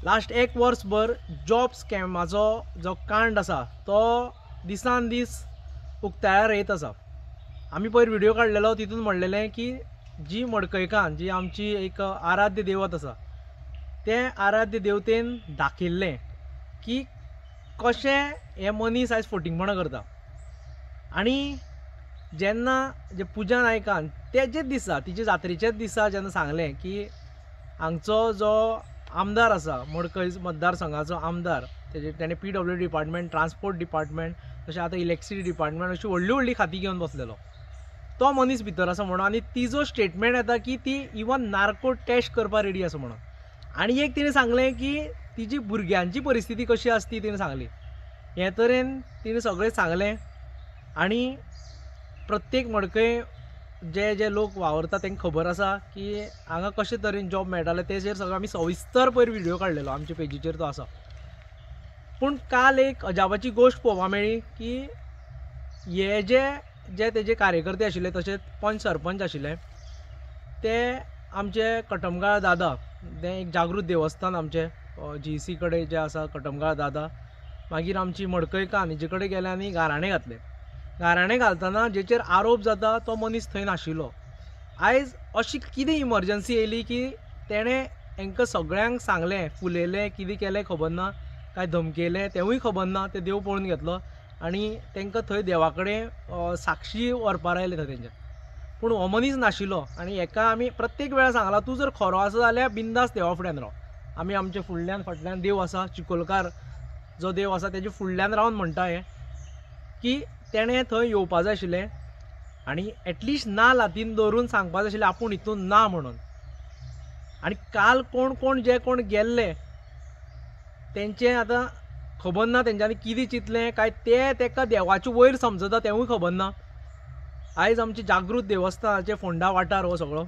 Last 1 वर्सभर job स्कॅमाचो जो कांड आसा तो दिसान दीस उक्ताडार येत आसा। आमी पयर व्हिडिओ काडलेलो, तितून म्हणलेलें की जी मडकयकान जी आमची एक आराध्य देवत आसा ते आराध्य देवतेन दाखयल्लें की कशें हे मनीस आयज फटिंगपणां करता। आनी जेन्ना जे पुजा नायकान तेजेच दिसा तिचे जात्रेचेच दिसा जेन्ना सांगलें की हांगचो जो आमदार आसा मडकय मतदारसंघाचो आमदार तेणें PWD डिपार्टमेंट, ट्रान्सपोर्ट डिपार्टमेंट, तशें आतां इलेक्ट्रिसिटी डिपार्टमेंट अशी व्हडली व्हडली खातीं घेवन बसलेलो तो मनीस भितर आसा म्हणून। आनी तिजो स्टेटमेंट येता की ती इवन नार्को टेस्ट करपाक रेडी आसा म्हणून। आनी एक तिणें सांगलें की तिची भुरग्यांची परिस्थिती कशी आसा ती तिणें सांगली। हे तरेन तिणें सगळें सांगलें आनी प्रत्येक मडकय जे जे लोक वावरता तांकां खबर आसा की हांगा कशे तरेन जॉब मेळटाले तेजेर सगळो आमी सविस्तर पयर व्हिडिओ काडलेलो, आमच्या पेजीचेर तो आसा। पूण काल एक अजापाची गोश्ट पळोवपाक मेळ्ळी की हे जे तेजे कार्यकर्ते आशिल्ले तशेंच पंच सरपंच आशिल्ले ते आमचे कटमगाळ दादा, तें एक जागृत देवस्थान आमचें GC कडेन जें आसा कटमगाळ दादा, मागीर आमची मडकयकान हेजे कडेन गेले आनी गाराणें घातलें। गाराणें घालतना जेचेर आरोप जाता तो मनीस थंय नाशिल्लो। आयज अशी कितें इमर्जन्सी येयली की तेणें हांकां सगळ्यांक सांगलें, फुलयलें, कितें केलें खबर ना, काय धमकयलें तेवूय खबर ना, ते देव पळोवन घेतलो आनी तांकां थंय देवा कडेन साक्षी व्हरपाक आयले थंय तेंचे। पूण हो मनीस नाशिल्लो आनी हेका आमी प्रत्येक वेळार सांगलां तूं जर खरो आसा जाल्यार बिंदास देवा फुड्यान राव। आमी आमचे फुडल्यान फाटल्यान देव आसा, चिकोलकार जो देव आसा तेजे फुडल्यान रावन म्हणटा हें की तेणें थंय येवपा जाय आशिल्लें आनी एटलिस्ट नाल्ल हातीन दवरून सांगपा जाय आशिल्लें आपूण हितून ना म्हणून। आनी काल कोण कोण जे कोण गेल्ले तेंचें आतां खबर ना तेंच्यांनी कितें चिंतलें काय ते तेका देवाचे वयर समजता तेवूय खबर ना। आयज आमचे जागृत देवस्थानाचे फोंडा वाठार हो सगळो,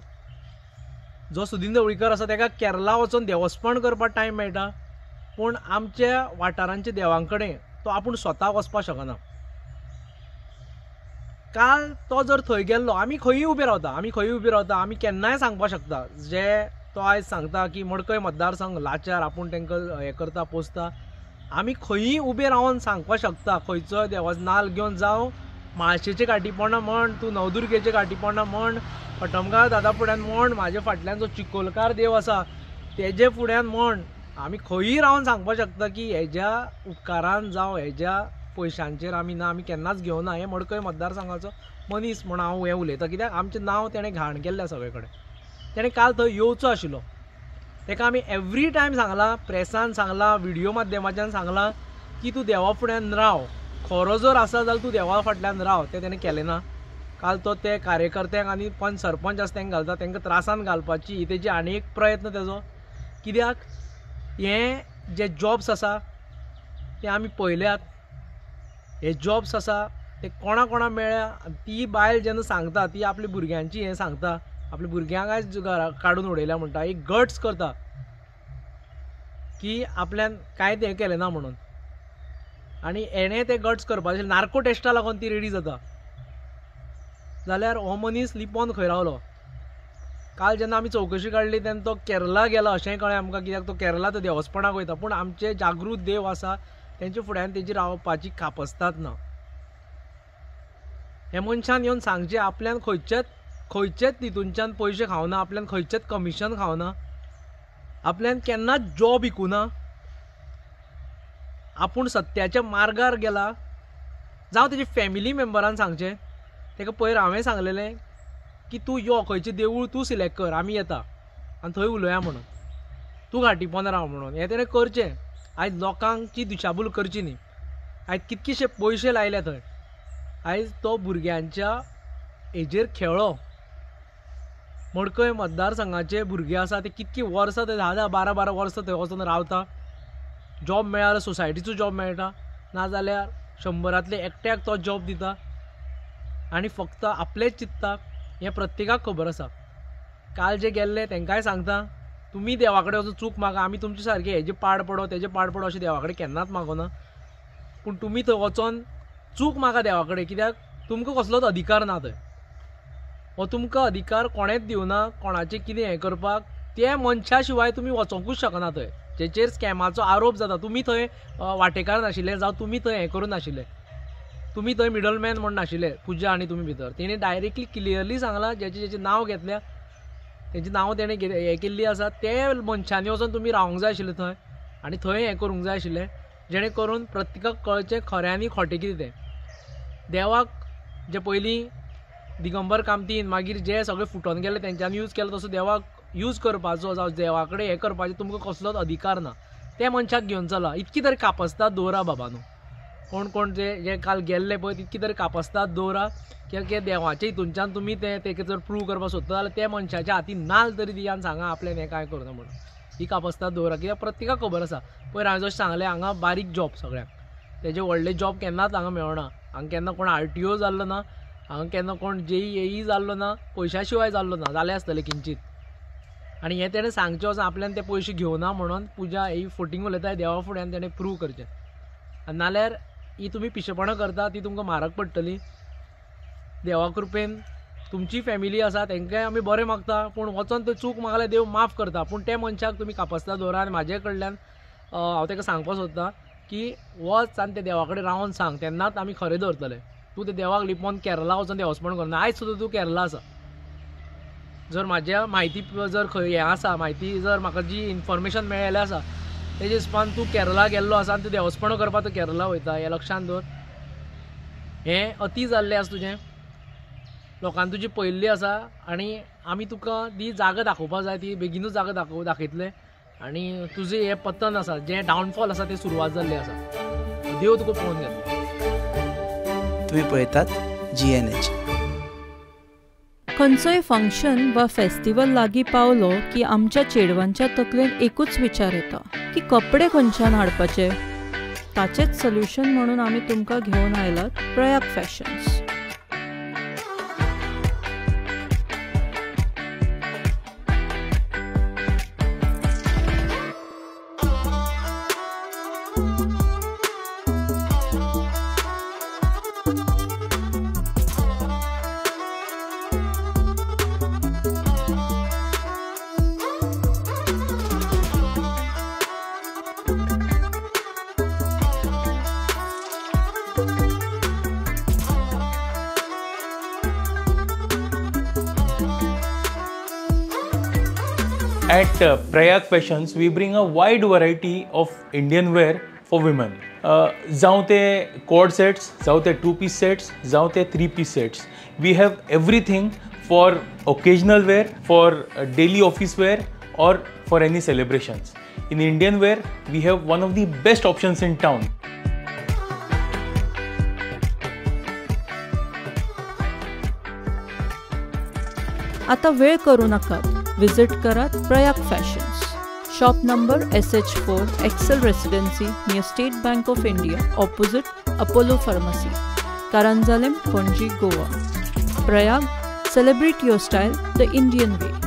जो सुदीन ढवळीकर आसा तेका केरला वचून देवस्पण करपाक टायम मेळटा, पूण आमच्या वाठारांच्या देवां कडेन तो आपूण स्वता वचपाक शकना। काल तो जर थंय गेल्लो, आमी खंयूय उबे रावता, आमी केन्नाय सांगपाक शकता जे तो आयज सांगता की मडकय मतदारसंघ लाचार, आपूण तांकां हें करता पोसता, आमी खंयूय उबे रावन सांगपाक शकता। खंयचोय देवाचो नाल्ल घेवन जावं म्हाळशेचे घाटीपोंडा म्हण, तूं नवदुर्गेचे घाटीपोंडा म्हण, कटमगाळ दादा फुड्यान म्हण, म्हाजे फाटल्यान जो चिकोलकार देव आसा तेजे फुड्यान म्हण, आमी खंयूय रावन सांगपाक शकता की हेज्या उपकारान जावं हेज्या पयशांचेर आमी ना, आमी केन्नाच घेवना। हे मडकय मतदारसंघाचो मनीस म्हूण हांव हें उलयतां, कित्याक आमचें नांव तेणें घाण केल्लें सगळे कडेन। तेणें काल थंय येवचो आशिल्लो, ताका आमी एवरी टायम सांगलां, प्रेसान सांगलां, व्हिडिओ माध्यमांतल्यान सांगलां की तूं देवा फुड्यान राव, खरो जर आसा जाल्यार तूं देवा फाटल्यान राव। तें तेणें केलें ना। काल तो ते कार्यकर्त्यांक आनी पंच सरपंच आसा तांकां घालता, तांकां त्रासान घालपाची ही तेजी आनी एक प्रयत्न तेजो। कित्याक हे जे जॉब्स आसा ते आमी पळयल्यात, हे जॉब्स आसा ते कोणा कोणा मेळ्ळ्या। ती बायल जेन्ना सांगता ती आपल्या भुरग्यांची हें सांगता, आपल्या भुरग्यांक आयज घरा काडून उडयल्या म्हणटा, एक गट्स करता की आपल्यान कांयच हें केलें ना म्हणून। आनी हेणें ते गट्स करपाचे नार्को टेस्टा लागून ती रेडी जाता, जाल्यार हो मनीस लिपोन खंय रावलो। काल जेन्ना आमी चवकशी काडली तेन्ना तो केरला गेला अशेंय कळ्ळें आमकां, कित्याक तो केरला तो देवस्थानाक वयता, पूण आमचे जागृत देव आसा तेंचे फुड्यान तेजी रावपाची कापस्ताद ना। हे मनशान येवन सांगचें आपल्यान खंयचेच हितूनच्यान पयशे खावना, आपल्यान खंयचेंच कमिशन खावना, आपल्यान केन्नाच जॉब विकूना, आपूण सत्याच्या मार्गार गेला। जावं तेजे फॅमिली मेंबरान सांगचें, ताका पयर हांवें सांगलेलें की तूं यो खंयचें देवूळ तूं सिलेक्ट कर, आमी येता आनी थंय उलोवया म्हणून, तूं घाटीपोंदा राव म्हणून। हें तेणें करचें। आयज लोकांची दिशाभूल करची न्ही। आयज कितकेशे पयशे लायले थंय, आयज तो भुरग्यांच्या हेजेर खेळ्ळो। मडकय मतदारसंघाचे भुरगे आसा ते कितकी वर्सां ते 10-10, 12-12 वर्सां थंय वचून रावता। जॉब मेळ्ळ्यार सोसायटीचो जॉब मेळटा, नाजाल्यार 100रांतले एकट्याक तो जॉब दिता आनी फक्त आपलेच चिंतता, हें प्रत्येकाक खबर आसा। काल जे गेल्ले तांकांय सांगता, तुमी देवा कडेन वचून चूक मागा, आमी तुमचे सारके हेजे पाड पडो तेजे पाड पडो अशें देवा कडेन केन्नाच मागोना, पूण तुमी थंय वचोन चूक मागा देवा कडेन, कित्याक तुमकां कसलोच अधिकार ना थंय। हो तुमकां अधिकार कोणेंच दिवना कोणाचें कितें हें करपाक, ते मनशा शिवाय तुमी वचोंकूच शकना थंय। जेचेर स्कॅमाचो आरोप जाता, तुमी थंय वांटेकार नाशिल्ले जावं तुमी थंय हें करून नाशिल्ले, तुमी थंय मिडलमॅन म्हण नाशिल्ले, पुजा आनी तुमी भितर. तेणी डायरेक्टली क्लियरली सांगलां जेचें नांव घेतल्या तेंची नांव तेणें हें केल्ली आसा ते मनशांनी वचून तुमी रावंक जाय आशिल्लें थंय आनी थंय हें करूंक जाय आशिल्लें, जेणे करून प्रत्येकाक कळचें खरें आनी खोटें कितें तें. देवाक जे पयलीं दिगंबर कामतीन मागीर जे सगळे फुटोन गेले तेंच्यांनी यूज केलो तसो देवाक यूज करपाचो जावं देवा कडेन हें करपाचें तुमकां कसलोच अधिकार ना. त्या मनशाक घेवन चला, इतकी तरी कापस्ताद दवरा बाबा न्हू. कोण जे काल गेल्ले पळय तितकी तरी कापस्ताद दवरा, कित्याक देवाचे हितूनच्यान तुमी तेका जर प्रूव करपाक सोदता जाल्यार त्या मनशाच्या हातीन नाल्ल तरी दिया आनी सांगा आपल्यान हें कांय करूं ना म्हणून. ही कापस्ताद दवरा, कित्याक प्रत्येकाक खबर आसा. पयर हांवें जशें सांगलें हांगा बारीक जॉब सगळ्यांक, तेजे व्हडले जॉब केन्नाच हांगा मेळना. हांगा केन्ना कोण RTO जाल्लो ना, हांगा केन्ना कोण JEE जाल्लो ना, पयशा शिवाय जाल्लो ना, जालें आसतलें किंचीत. आनी हें तेणें सांगचें वचून आपल्यान ते पयशे घेवना म्हणून पुजा ही फोटींग उलयता देवा फुडें आनी तेणें प्रूव करचें. नाल्यार ही तुमी पिशेपणां करता ती तुमकां म्हारग पडटली. देवा कृपेन तुमची फॅमिली आसा तेंकाय आमी बरें मागता, पूण वचोन ते चूक मागल्यार देव माफ करता. पूण त्या मनशाक तुमी कापस्ताद दवरा आनी म्हाजे कडल्यान हांव तेका सांगपाक सोदतां की वच आनी ते देवा कडेन रावन सांग, तेन्नाच आमी खरें धरतले. तूं ते देवाक लिपोवन केरला वचोन देवस्पण करना. आयज सुद्दां तूं केरला आसा, जर म्हाज्या म्हायती जर खंय हें आसा, म्हायती जर म्हाका जी इन्फॉर्मेशन मेळ्ळेलें आसा तेजे हिसपान तूं केरला गेल्लो आसा आनी तूं देवस्पण करपाक तूं केरला वयता, हें लक्षांत दवर. हें अती जाल्लें आसा तुजें, लोकांनी तुजी पळयल्ली आसा आनी आमी तुका ती जागा दाखोवपाक जाय, ती बेगीनूच जागा दाखयतले आनी तुजें हें पतन आसा, जें डावनफॉल आसा तें सुरवात जाल्ली आसा. देव तुका पळोवन घेतलो. तुम्ही पळयतात GNH. खंयचोय फंक्शन वा फेस्टिवल लागीं पावलो की आमच्या चेडवांच्या तकलेन एकूच विचार येता की कपडे खंयच्यान हाडपाचे. ताचेच सोल्युशन म्हणून आमी तुमकां घेवन आयलात Prayag fashions. At Prayag Fashions, we bring a wide variety of Indian wear for women. जावं ते cord sets, जावं ते 2-piece sets, जावं ते 3-piece sets. We have everything for occasional wear, for daily office wear, or for any celebrations. In Indian wear, we have one of the best options in town. आता वेळ करू नकात, visit करात Prayag fashions. Shop number SH4 Excel residency near State Bank of India, opposite Apollo pharmacy, Karanjalem, Panaji, Goa. Prayag, celebrate your style the Indian way.